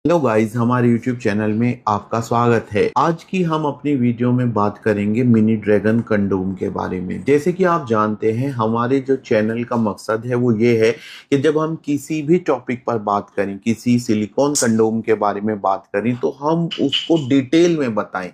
Hello guys, हमारे YouTube channel में आपका स्वागत है। आज की हम अपनी वीडियो में बात करेंगे मिनी ड्रैगन कंडोम के बारे में। जैसे कि आप जानते हैं, हमारे जो चैनल का मकसद है वो ये है कि जब हम किसी भी टॉपिक पर बात करें, किसी सिलिकॉन कंडोम के बारे में बात करें, तो हम उसको डिटेल में बताएं।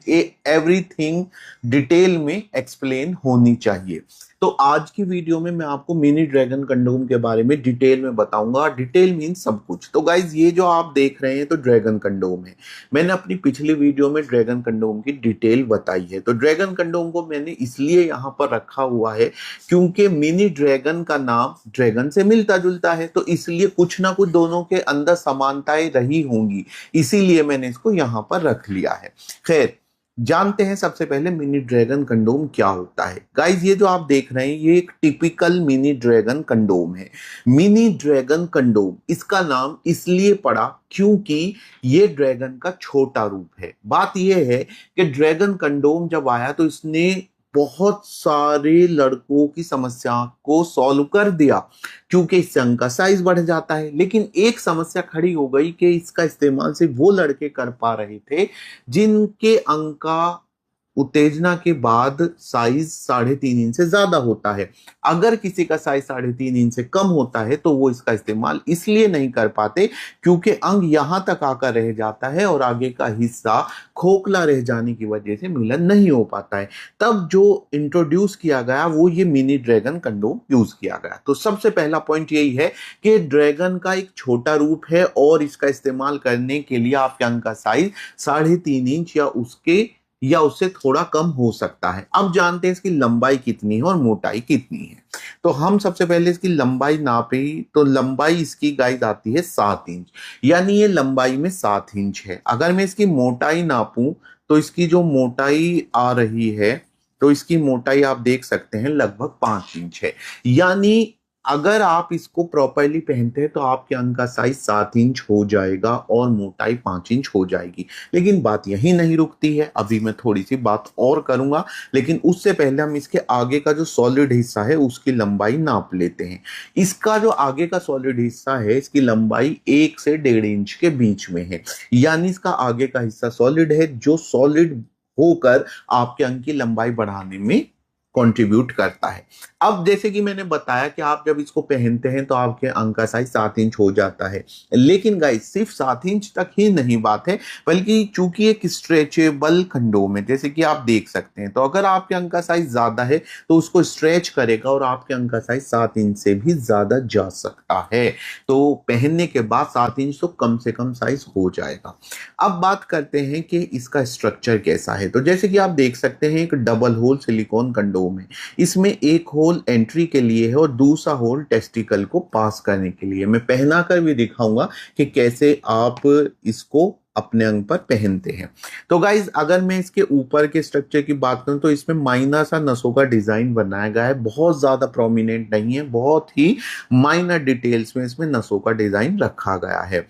एवरीथिंग डिटेल में एक्सप्लेन होनी चाहिए। तो आज की वीडियो में मैं आपको मिनी ड्रैगन कंडोम के बारे में डिटेल में बताऊंगा। डिटेल मीन सब कुछ। तो गाइज, ये जो आप देख रहे हैं तो ड्रैगन कंडोम है। मैंने अपनी पिछली वीडियो में ड्रैगन कंडोम की डिटेल बताई है। तो ड्रैगन कंडोम को मैंने इसलिए यहां पर रखा हुआ है क्योंकि मिनी ड्रैगन का नाम ड्रैगन से मिलता जुलता है, तो इसलिए कुछ ना कुछ दोनों के अंदर समानताएं रही होंगी, इसीलिए मैंने इसको यहां पर रख लिया है। खैर, जानते हैं सबसे पहले मिनी ड्रैगन कंडोम क्या होता है। गाइस, ये जो आप देख रहे हैं ये एक टिपिकल मिनी ड्रैगन कंडोम है। मिनी ड्रैगन कंडोम इसका नाम इसलिए पड़ा क्योंकि ये ड्रैगन का छोटा रूप है। बात यह है कि ड्रैगन कंडोम जब आया तो इसने बहुत सारे लड़कों की समस्या को सॉल्व कर दिया, क्योंकि इससे अंग का साइज बढ़ जाता है। लेकिन एक समस्या खड़ी हो गई कि इसका इस्तेमाल सिर्फ वो लड़के कर पा रहे थे जिनके अंग का उत्तेजना के बाद साइज 3.5 इंच से ज्यादा होता है। अगर किसी का साइज 3.5 इंच से कम होता है तो वो इसका इस्तेमाल इसलिए नहीं कर पाते क्योंकि अंग यहां तक आकर रह जाता है और आगे का हिस्सा खोखला रह जाने की वजह से मिलन नहीं हो पाता है। तब जो इंट्रोड्यूस किया गया वो ये मिनी ड्रैगन कंडोम यूज किया गया। तो सबसे पहला पॉइंट यही है कि ड्रैगन का एक छोटा रूप है और इसका इस्तेमाल करने के लिए आपके अंग का साइज 3.5 इंच या उससे थोड़ा कम हो सकता है। अब जानते हैं इसकी लंबाई कितनी है और मोटाई कितनी है। तो हम सबसे पहले इसकी लंबाई नापी तो लंबाई इसकी गाइस आती है 7 इंच, यानी ये लंबाई में 7 इंच है। अगर मैं इसकी मोटाई नापूं तो इसकी जो मोटाई आ रही है, तो इसकी मोटाई आप देख सकते हैं लगभग 5 इंच है। यानी अगर आप इसको प्रॉपरली पहनते हैं तो आपके अंग का साइज 7 इंच हो जाएगा और मोटाई 5 इंच हो जाएगी। लेकिन बात यही नहीं रुकती है, अभी मैं थोड़ी सी बात और करूंगा। लेकिन उससे पहले हम इसके आगे का जो सॉलिड हिस्सा है उसकी लंबाई नाप लेते हैं। इसका जो आगे का सॉलिड हिस्सा है इसकी लंबाई 1 से 1.5 इंच के बीच में है। यानी इसका आगे का हिस्सा सॉलिड है, जो सॉलिड होकर आपके अंग की लंबाई बढ़ाने में कंट्रीब्यूट करता है। अब जैसे कि मैंने बताया कि आप जब इसको पहनते हैं तो आपके अंग का साइज 7 इंच हो जाता है। लेकिन गाइस, सिर्फ 7 इंच तक ही नहीं बात है, बल्कि चूंकि एक स्ट्रेचेबल कंडोम है, जैसे कि आप देख सकते हैं, तो अगर आपके अंग का साइज ज्यादा है तो उसको स्ट्रेच करेगा और आपके अंग का साइज 7 इंच से भी ज्यादा जा सकता है। तो पहनने के बाद 7 इंच तो कम से कम साइज हो जाएगा। अब बात करते हैं कि इसका स्ट्रक्चर कैसा है। तो जैसे कि आप देख सकते हैं, एक डबल होल सिलिकॉन कंडोम है। इसमें एक होल एंट्री के लिए है और दूसरा होल टेस्टिकल को पास करने के लिए। मैं पहना कर भी दिखाऊंगा कि कैसे आप इसको अपने अंग पर पहनते हैं। तो गाइज, अगर मैं इसके ऊपर के स्ट्रक्चर की बात करूं तो इसमें माइनर सा नसों का डिजाइन बनाया गया है। बहुत ज्यादा प्रोमिनेंट नहीं है, बहुत ही माइनर डिटेल्स में इसमें नसों का डिजाइन रखा गया है।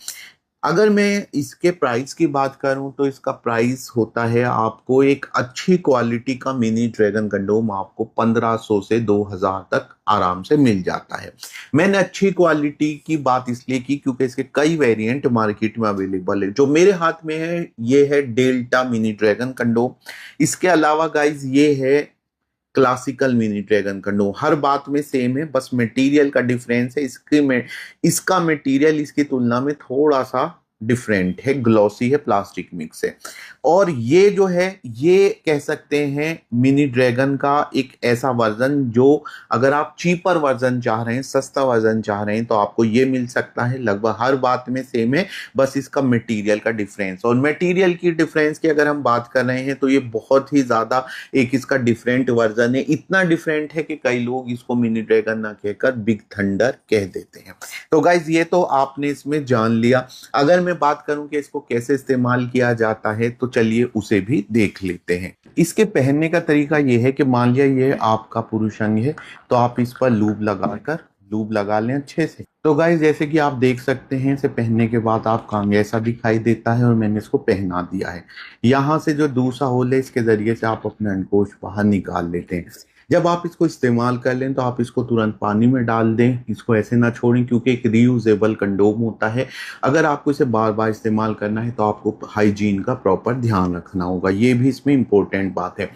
अगर मैं इसके प्राइस की बात करूं तो इसका प्राइस होता है, आपको एक अच्छी क्वालिटी का मिनी ड्रैगन कंडोम आपको 1500 से 2000 तक आराम से मिल जाता है। मैंने अच्छी क्वालिटी की बात इसलिए की क्योंकि इसके कई वेरिएंट मार्केट में अवेलेबल है। जो मेरे हाथ में है ये है डेल्टा मिनी ड्रैगन कंडोम। इसके अलावा गाइज ये है क्लासिकल मिनी ड्रैगन कंडोम। हर बात में सेम है, बस मटेरियल का डिफरेंस है। इसका मटेरियल इसकी तुलना में थोड़ा सा डिफरेंट है, ग्लॉसी है, प्लास्टिक मिक्स है। और ये जो है ये कह सकते हैं मिनी ड्रैगन का एक ऐसा वर्जन जो अगर आप चीपर वर्जन चाह रहे हैं, सस्ता वर्जन चाह रहे हैं, तो आपको ये मिल सकता है। लगभग हर बात में सेम है, बस इसका मटेरियल का डिफरेंस। और मटेरियल की डिफरेंस की अगर हम बात कर रहे हैं तो ये बहुत ही ज्यादा एक इसका डिफरेंट वर्जन है। इतना डिफरेंट है कि कई लोग इसको मिनी ड्रैगन ना कहकर बिग थंडर कह देते हैं। तो गाइज, ये तो आपने इसमें जान लिया। अगर मैं बात करूं कि इसको कैसे इस्तेमाल किया जाता है तो चलिए उसे भी देख लेते हैं। इसके पहनने का तरीका यह है कि मान लिया ये आपका पुरुष अंग है, तो आप इस पर लूब लगा लें अच्छे से। तो गाइस, जैसे कि आप देख सकते हैं, इसे पहनने के बाद आपका अंग ऐसा दिखाई देता है और मैंने इसको पहना दिया है। यहाँ से जो दूसरा होल है इसके जरिए से आप अपने अंडकोश बाहर निकाल लेते हैं। जब आप इसको इस्तेमाल कर लें तो आप इसको तुरंत पानी में डाल दें, इसको ऐसे ना छोड़ें क्योंकि एक रीयूजेबल कंडोम होता है। अगर आपको इसे बार बार इस्तेमाल करना है तो आपको हाइजीन का प्रॉपर ध्यान रखना होगा, ये भी इसमें इम्पोर्टेंट बात है।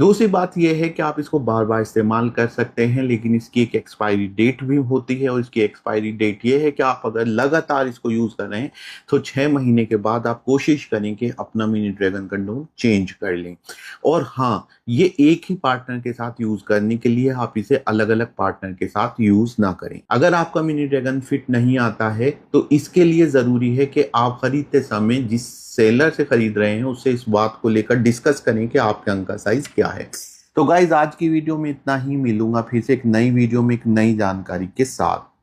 दूसरी बात यह है कि आप इसको बार बार इस्तेमाल कर सकते हैं, लेकिन इसकी एक एक्सपायरी डेट भी होती है, और इसकी एक्सपायरी डेट ये है कि आप अगर लगातार इसको यूज़ कर रहे हैं तो 6 महीने के बाद आप कोशिश करें कि अपना मिनी ड्रैगन कंडोम चेंज कर लें। और हाँ, ये एक ही पार्टनर के साथ यूज़ करने के लिए, आप इसे अलग अलग पार्टनर के साथ यूज़ ना करें। अगर आपका मिनी ड्रैगन फिट नहीं आता है तो इसके लिए ज़रूरी है कि आप खरीदते समय जिस सेलर से खरीद रहे हैं उससे इस बात को लेकर डिस्कस करें कि आपके अंग का साइज क्या है। तो गाइज आज की वीडियो में इतना ही, मिलूंगा फिर से एक नई वीडियो में एक नई जानकारी के साथ।